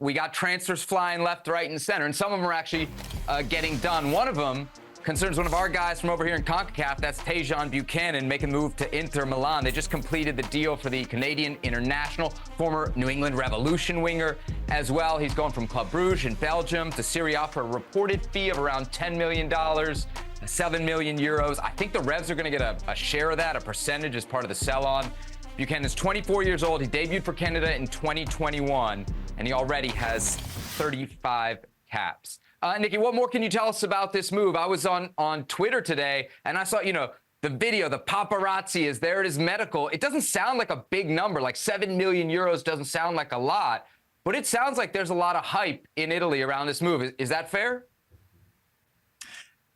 we got transfers flying left, right, and center, and some of them are actually getting done. One of them concerns one of our guys from over here in CONCACAF. That's Tajon Buchanan making the move to Inter Milan. They just completed the deal for the Canadian international, former New England Revolution winger as well. He's going from Club Brugge in Belgium to Serie A for a reported fee of around $10 million, 7 million euros. I think the Revs are going to get a share of that, a percentage as part of the sell-on. Buchanan's 24 years old. He debuted for Canada in 2021, and he already has 35 caps. Nicky, what more can you tell us about this move? I was on Twitter today, and I saw, the video, the paparazzi is there at his medical. It doesn't sound like a big number, like 7 million euros doesn't sound like a lot, but it sounds like there's a lot of hype in Italy around this move. Is that fair?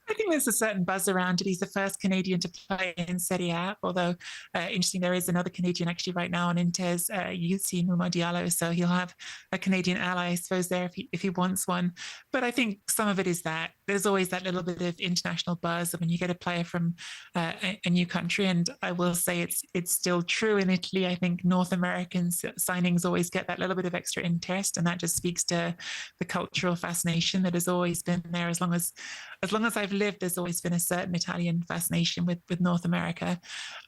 I think there's a certain buzz around it. He's the first Canadian to play in Serie A, although interesting, there is another Canadian actually right now on Inter's youth team, Mouma Diallo, so he'll have a Canadian ally, I suppose, there if he wants one. But I think some of it is that there's always that little bit of international buzz when you get a player from a new country, and I will say it's still true in Italy. I think North American signings always get that little bit of extra interest, and that just speaks to the cultural fascination that has always been there. As long as I've lived, there's always been a certain Italian fascination with North America.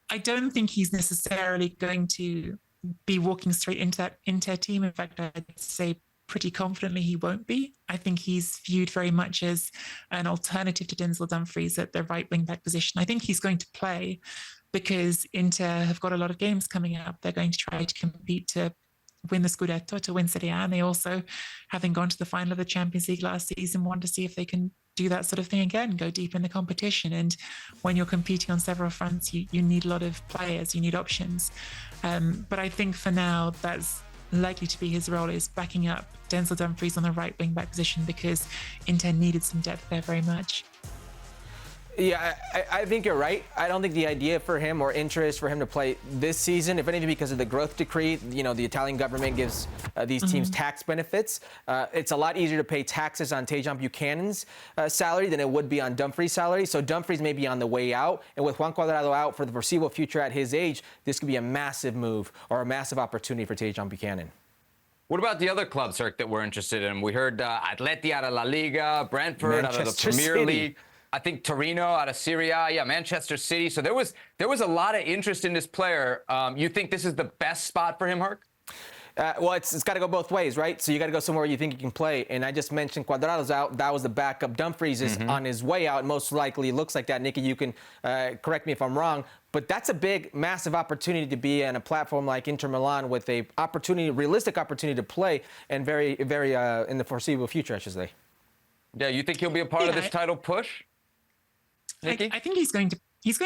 I don't think he's necessarily going to be walking straight into that Inter team. In fact, I'd say pretty confidently he won't be. I think he's viewed very much as an alternative to Denzel Dumfries at the right wing back position. I think he's going to play because Inter have got a lot of games coming up. They're going to try to compete to win the Scudetto, to win Serie A, and they also, having gone to the final of the Champions League last season, want to see if they can do that sort of thing again, go deep in the competition. And when you're competing on several fronts, you need a lot of players, you need options. But I think for now, that's likely to be his role, is backing up Denzel Dumfries on the right wing back position, because Inter needed some depth there very much. Yeah, I think you're right. I don't think the idea for him or interest for him to play this season, if anything, because of the growth decree, the Italian government gives these teams tax benefits. It's a lot easier to pay taxes on Tajon Buchanan's salary than it would be on Dumfries' salary. So Dumfries may be on the way out. And with Juan Cuadrado out for the foreseeable future at his age, this could be a massive move or a massive opportunity for Tajon Buchanan. What about the other clubs, Herc, that we're interested in? We heard Atleti out of La Liga, Brentford out of the Premier League. I think Torino out of Serie A, Manchester City. So there was a lot of interest in this player. You think this is the best spot for him, Herc? Well, it's got to go both ways, right? So you got to go somewhere where you think you can play. And I just mentioned Cuadrado's out. That was the backup. Dumfries is on his way out. Most likely looks like that. Nicky, you can correct me if I'm wrong. But that's a big, massive opportunity to be on a platform like Inter Milan with a realistic opportunity to play, and very, very in the foreseeable future, I should say. Yeah, you think he'll be a part of this title push? Nicky? I think he's going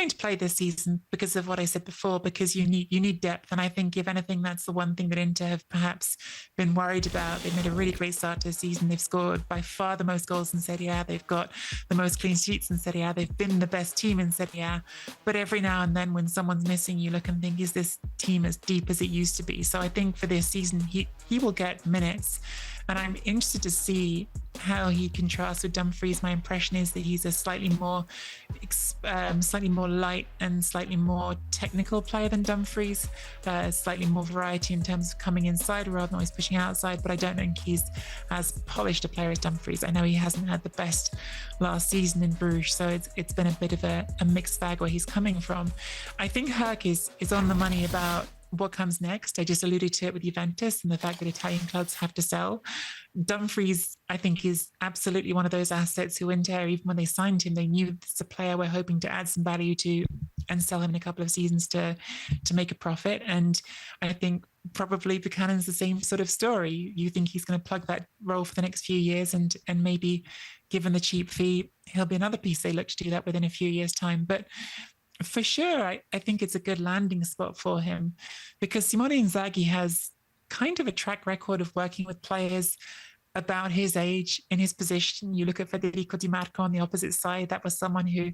to play this season because of what I said before, because you need depth. And I think, if anything, that's the one thing that Inter have perhaps been worried about. They've made a really great start to the season. They've scored by far the most goals in Serie A. They've got the most clean sheets in Serie A. They've been the best team in Serie A. But every now and then when someone's missing, you look and think, is this team as deep as it used to be? So I think for this season, he will get minutes. And I'm interested to see how he contrasts with Dumfries. My impression is that he's a slightly more light and slightly more technical player than Dumfries. Slightly more variety in terms of coming inside rather than always pushing outside. But I don't think he's as polished a player as Dumfries. I know he hasn't had the best last season in Bruges, so it's been a bit of a mixed bag where he's coming from. I think Herc is on the money about what comes next. I just alluded to it with Juventus and the fact that Italian clubs have to sell. Dumfries, I think, is absolutely one of those assets who Inter, even when they signed him, they knew it's a player we're hoping to add some value to and sell him in a couple of seasons to make a profit. And I think probably Buchanan's the same sort of story. You think he's going to plug that role for the next few years, and maybe given the cheap fee, he'll be another piece they look to do that within a few years' time. But for sure, I think it's a good landing spot for him, because Simone Inzaghi has kind of a track record of working with players about his age, in his position. You look at Federico Di Marco on the opposite side. That was someone who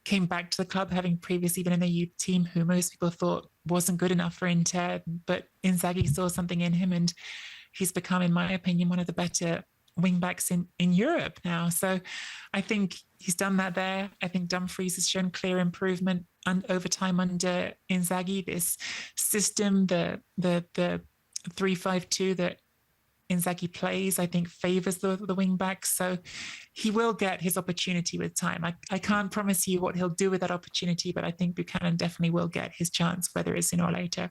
came back to the club having previously been in a youth team, who most people thought wasn't good enough for Inter, but Inzaghi saw something in him, and he's become, in my opinion, one of the better wing backs in Europe now. So I think he's done that there. I think Dumfries has shown clear improvement over time under Inzaghi. This system, the 3-5-2 that Inzaghi plays, I think, favours the wing backs. So he will get his opportunity with time. I can't promise you what he'll do with that opportunity, but I think Buchanan definitely will get his chance, whether it's sooner or later.